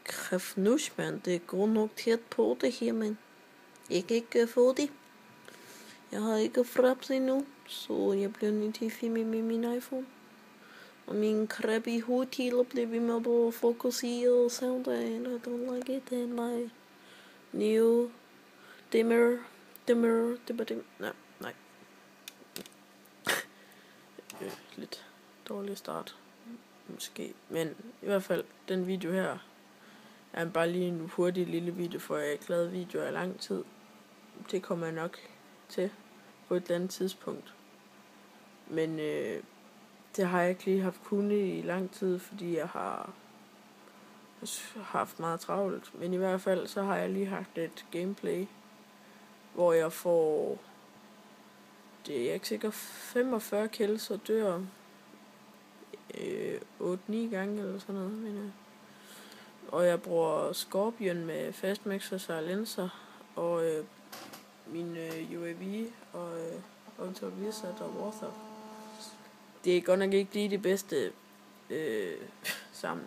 kræft nus, mand. Det er godt nok tæt på det her, mand. Jeg kan ikke få det. Jeg har ikke fraps endnu, så jeg bliver nødt til at filme med min iPhone. Og min krab i hovedet til at blive med på at fokusere soundagen. I don't like it in my new dimmer. Nej. Lidt dårlig start. Måske. Men i hvert fald, den video her er bare lige en hurtig lille video, for jeg har ikke lavet videoer i lang tid. Det kommer jeg nok til på et eller andet tidspunkt. Men det har jeg ikke lige haft kunnet i lang tid, fordi jeg har haft meget travlt. Men i hvert fald, så har jeg lige haft et gameplay, hvor jeg får, det er jeg ikke sikker, 45 kills og dør 8-9 gange eller sådan noget, mener jeg. Og jeg bruger Scorpion med Fastmax og silencer, og min UAV og Auto Wizard og Warthog. Det er godt nok ikke lige det bedste sammen.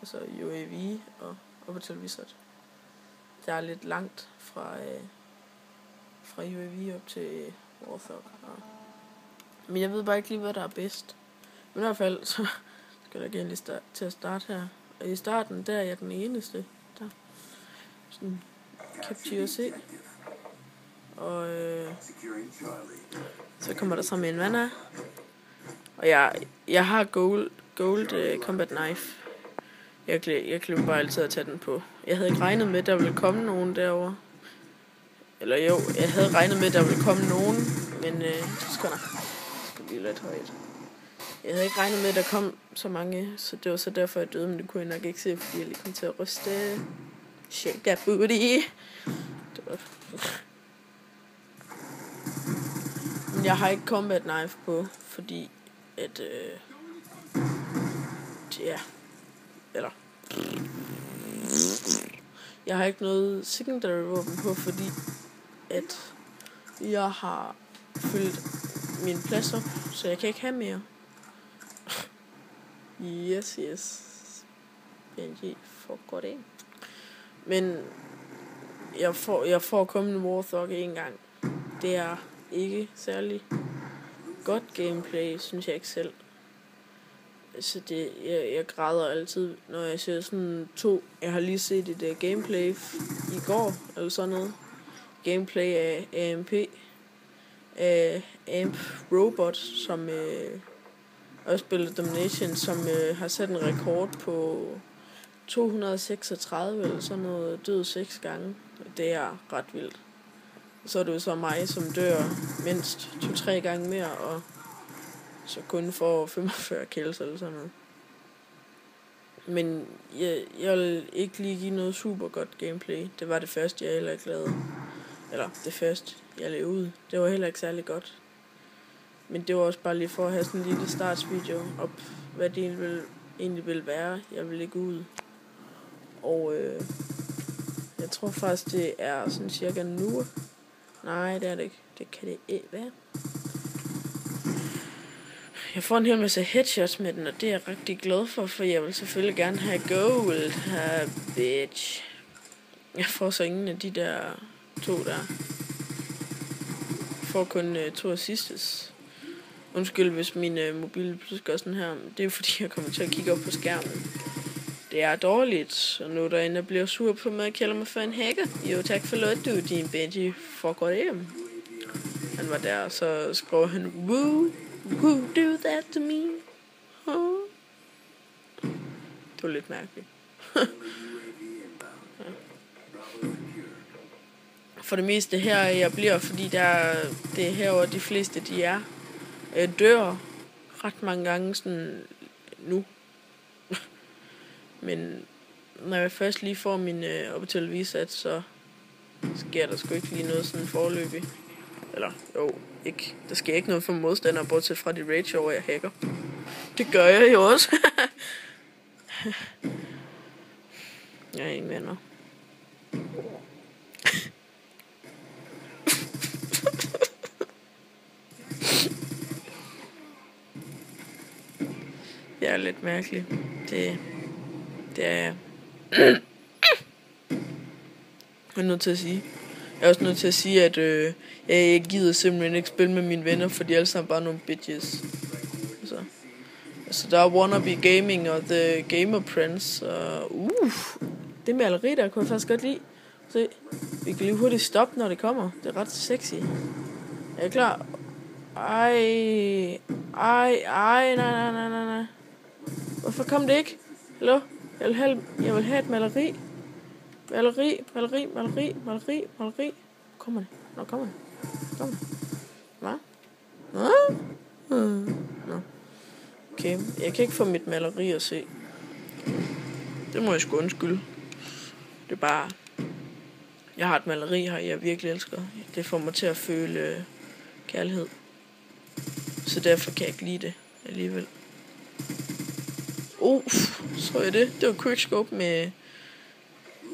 Altså UAV og Auto Wizard. Der er lidt langt fra UAV op til Warthog. Men jeg ved bare ikke lige, hvad der er bedst. Men i hvert fald, så skal jeg gerne lige til at starte her. Og i starten, der er jeg den eneste. Der sådan capture C. Og så kommer der så med en vandre. Og jeg har gold combat knife. Jeg glemmer bare altid at tage den på. Jeg havde ikke regnet med, at der ville komme nogen derovre. Eller jo, jeg havde regnet med, at der ville komme nogen. Men det skal blive lidt højt. Jeg havde ikke regnet med, at der kom så mange. Så det var så derfor, jeg døde. Men det kunne jeg nok ikke se, fordi jeg lige kom til at ryste. Shake that booty. Det var... Men jeg har ikke combat knife på, fordi at eller jeg har ikke noget secondary våben på, fordi at jeg har fyldt min plads op, så jeg kan ikke have mere. Yes. BNG for godt ind. Men jeg får kommet en Warthog en gang. Det er ikke særlig godt gameplay, synes jeg ikke selv. Så jeg græder altid, når jeg ser sådan to. Jeg har lige set et gameplay i går, eller sådan noget. Gameplay af AMP Robot, som også spiller Domination, som har sat en rekord på 236 eller sådan noget, død 6 gange. Det er ret vildt. Så er det jo så mig, som dør mindst 2-3 gange mere, og så kun får 45 kills eller sådan noget. Men jeg vil ikke lige give noget super godt gameplay. Det var det første, jeg heller ikke lavede. Eller det første, jeg lavede ud. Det var heller ikke særlig godt. Men det var også bare lige for at have sådan en lille startsvideo op, hvad det egentlig ville være. Jeg vil ikke ud. Og jeg tror faktisk, det er sådan cirka nu. Nej, det er det ikke. Det kan det ikke være. Jeg får en hel masse headshots med den, og det er jeg rigtig glad for jeg vil selvfølgelig gerne have gold her, bitch. Jeg får så ingen af de der 2 der. Jeg får kun 2 assists. Undskyld, hvis min mobil pludselig gør sådan her. Det er fordi, jeg kommer til at kigge op på skærmen. Det er dårligt, og nu der ender bliver sur på mig og kalder mig for en hacker. Jo, tak for lort, du, din Benji. Fuck godt hjem. Han var der, og så skrev han, woo, do that to me. Huh? Det var lidt mærkeligt. Ja. For det meste her, jeg bliver, fordi det er herovre de fleste, de er. Jeg dør ret mange gange sådan nu. Men når jeg først lige får min Orbital V-sat, så sker der sgu ikke lige noget sådan forløbig. Eller jo, ikke. Der sker ikke noget for modstandere, bortset fra de rage over, jeg hacker. Det gør jeg jo også. Jeg er ingen venner. Det er lidt mærkeligt. Det er Jeg er nødt til at sige. Jeg er også nødt til at sige, at jeg gider simpelthen ikke spille med mine venner, for de er alle sammen bare nogle bitches. Så der er Wannabe Gaming og The Gamer Prince. Det maleri der kunne jeg faktisk godt lide. Se, vi kan lige hurtigt stoppe, når det kommer. Det er ret sexy. Er I klar? Nej. Hvorfor kom det ikke? Hallo? Jeg vil have et maleri. Maleri. Kommer det? Nå, kommer det. Hvad? Nå. Okay, jeg kan ikke få mit maleri at se. Det må jeg sgu undskylde. Det er bare... Jeg har et maleri her, jeg virkelig elsker. Det får mig til at føle kærlighed. Så derfor kan jeg ikke lide det alligevel. Så er det. Det var quickscope med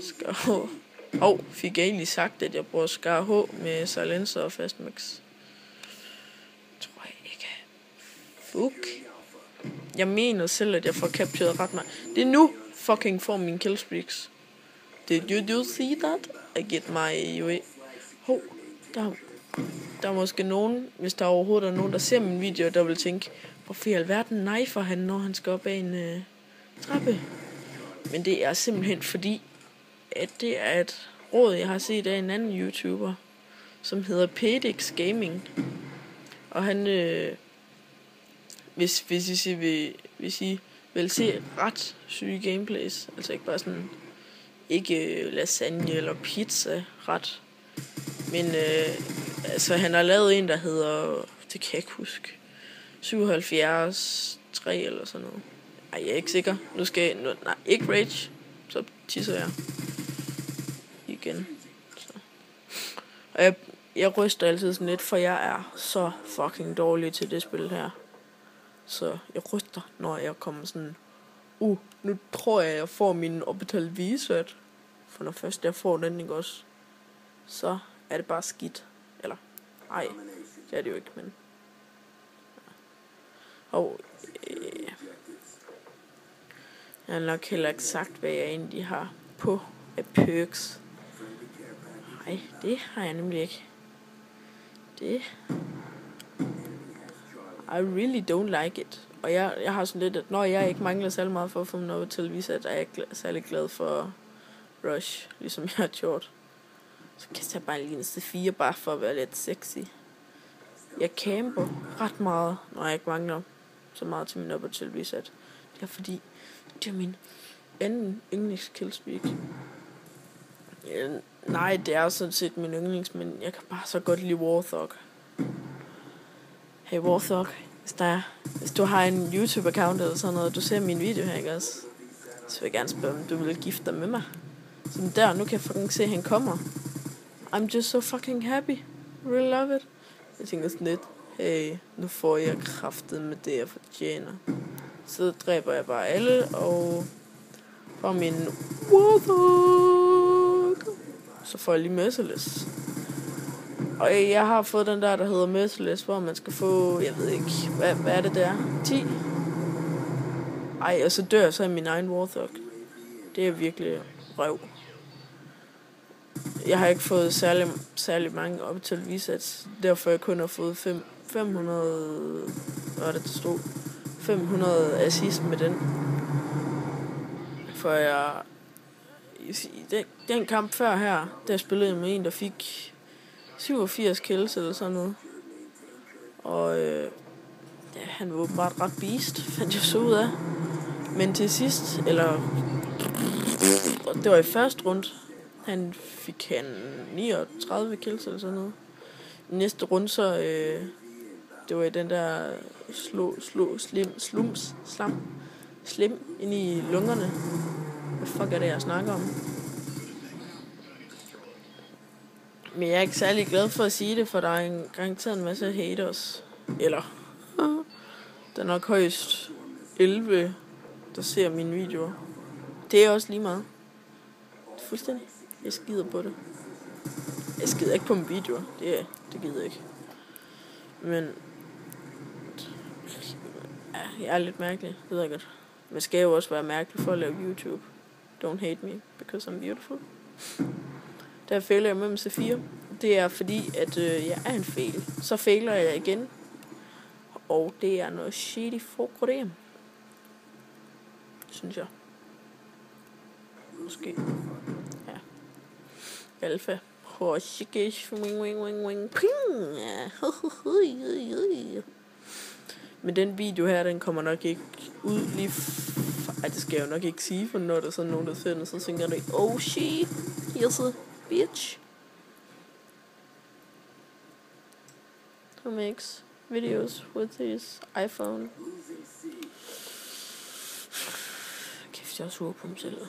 Scar H. Fik jeg egentlig sagt, at jeg bruger Scar H med silencer og fastmax? Tror jeg ikke. Fuck. Jeg mener selv, at jeg får capturet ret meget. Det er nu fucking får min killstreaks. Did you see that? I get my way. Der er måske nogen, hvis der overhovedet er nogen, der ser min video, der vil tænke, hvorfor i alverden knifer han, når han skal op ad en trappe? Men det er simpelthen fordi, at det er et råd, jeg har set af en anden YouTuber, som hedder Pedix Gaming. Og han, hvis I vil se ret syge gameplays, altså ikke bare sådan, ikke lasagne eller pizza ret, men altså han har lavet en, der hedder, det kan jeg ikke huske, 77 3 eller sådan noget. Ej, jeg er ikke sikker. Nu skal jeg, nej, ikke rage, så tisser jeg igen. Så. Og jeg ryster altid sådan lidt, for jeg er så fucking dårlig til det spil her. Så jeg ryster, når jeg kommer sådan, nu tror jeg får min Orbital V-set. For når først jeg får den, ikke også, så er det bare skidt. Eller, ej, det er det jo ikke, men... Jeg har nok heller ikke sagt, hvad jeg egentlig har på af perks. Nej, det har jeg nemlig ikke. Det... I really don't like it. Og jeg har sådan lidt, at når jeg ikke mangler særlig meget for at få mig noget til at vise, at jeg er særlig glad for Rush, ligesom jeg har gjort. Så kan jeg bare lige en C4, bare for at være lidt sexy. Jeg camper ret meget, når jeg ikke mangler så meget til min upper til reset. Det er fordi, det er min anden yndlingskillstreak. Nej, det er sådan set min yndlings, men jeg kan bare så godt lide Warthog. Hey Warthog, hvis du har en YouTube-account eller sådan noget, du ser min video her, ikke også? Så vil jeg gerne spørge, om du vil gifte dig med mig. Så der, nu kan jeg fucking se, at han kommer. I'm just so fucking happy. Really love it. Jeg tænker sådan lidt, hey, nu får jeg kraftet med det, jeg fortjener. Så dræber jeg bare alle, og får min Warthog. Så får jeg lige Merciless. Og jeg har fået den der hedder Merciless, hvor man skal få, jeg ved ikke, hvad er det der? 10? Ej, og så dør jeg så af min egen Warthog. Det er virkelig røv. Jeg har ikke fået særlig mange op til resets, derfor jeg kun har fået 500, hvad det stod? 500 assist med den. For den kamp før her, der spillede jeg med en, der fik 87 kills eller sådan noget. Og han var åbenbart ret beast, fandt jeg så ud af. Men til sidst, det var i første runde, fik han 39 kills eller sådan noget. I næste runde så, det var i den der slim ind i lungerne. Hvad fuck er det, jeg snakker om? Men jeg er ikke særlig glad for at sige det, for der er en garanteret en masse haters. Eller, der er nok højst 11, der ser mine videoer. Det er også lige meget. Fuldstændig. Jeg skider på det. Jeg skider ikke på mine videoer. Det gider jeg ikke. Men ja, jeg er lidt mærkelig. Det ved jeg godt. Man skal jo også være mærkelig for at lave YouTube. Don't hate me, because I'm beautiful. Der fejler jeg med C4. Det er fordi, at jeg er en fail. Så fejler jeg igen. Og det er noget shitty problem. Synes jeg. Måske. Ja. Alfa. Men den video her, den kommer nok ikke ud lige... Ej, det skal jeg jo nok ikke sige, for når der er sådan nogen, der ser den, så tænker jeg, oh shit, here's a bitch. Who makes videos with his iPhone. Kæft, jeg er sur på mig selv.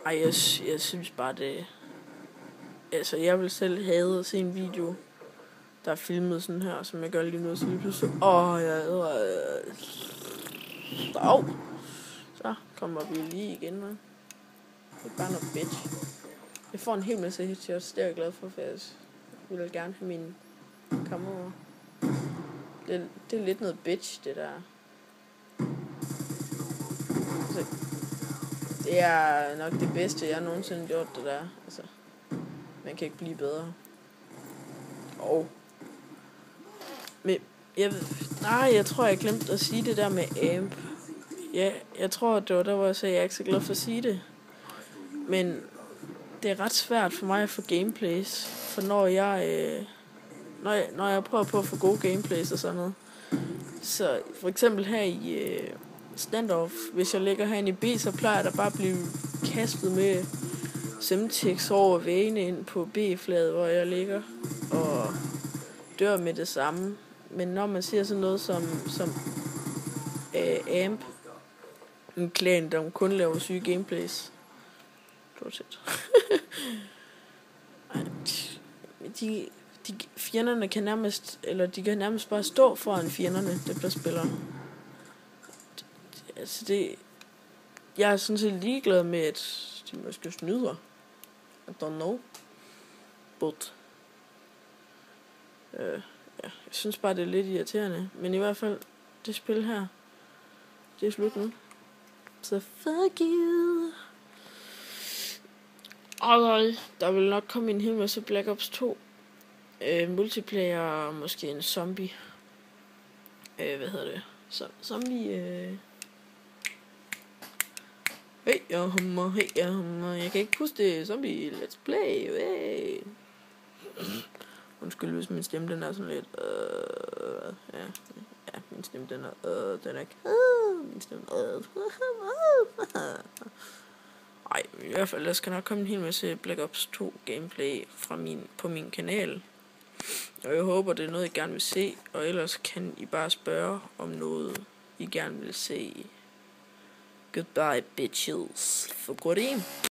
Ej, jeg synes bare det... Altså, jeg vil selv hade at se en video, der er filmet sådan her, som jeg gør lige nu, så lige pludselig... Så kommer vi lige igen, man. Det er bare noget bitch. Jeg får en hel masse headshots, det er jeg glad for jeg vil gerne have mine kammerater. Det er lidt noget bitch, det der. Altså, det er nok det bedste, jeg nogensinde har gjort, det der. Altså, man kan ikke blive bedre. Men jeg tror, jeg glemte at sige det der med amp. Ja, jeg tror, det var der, hvor jeg sagde, at jeg er ikke så glad for at sige det. Men det er ret svært for mig at få gameplays. For når jeg prøver på at få gode gameplays og sådan noget. Så for eksempel her i standoff, hvis jeg ligger herinde i B, så plejer der bare at blive kastet med semtex over vægene ind på B-flaget, hvor jeg ligger og dør med det samme. Men når man siger sådan noget som amp, en klan, der kun laver syge gameplays, de fjenderne kan nærmest bare stå foran fjenderne, der spiller. Jeg er sådan set ligeglad med, at de måske snyder. I don't know. But jeg synes bare, det er lidt irriterende. Men i hvert fald, det spil her, det er slut nu. Så fuck you. Der vil nok komme en hel masse Black Ops 2 multiplayer, måske en zombie. Hvad hedder det? Zombie. Hey, jeg hummer. Jeg kan ikke huske det. Zombie, let's play. Hey. Undskyld, hvis min stemme den er sådan lidt. Ja, min stemme den er. Den er ikke. Min stemme. Ej, i hvert fald, der skal nok komme en hel masse Black Ops 2 gameplay på min kanal. Og jeg håber, det er noget, I gerne vil se. Og ellers kan I bare spørge om noget, I gerne vil se. Goodbye, bitches. For godt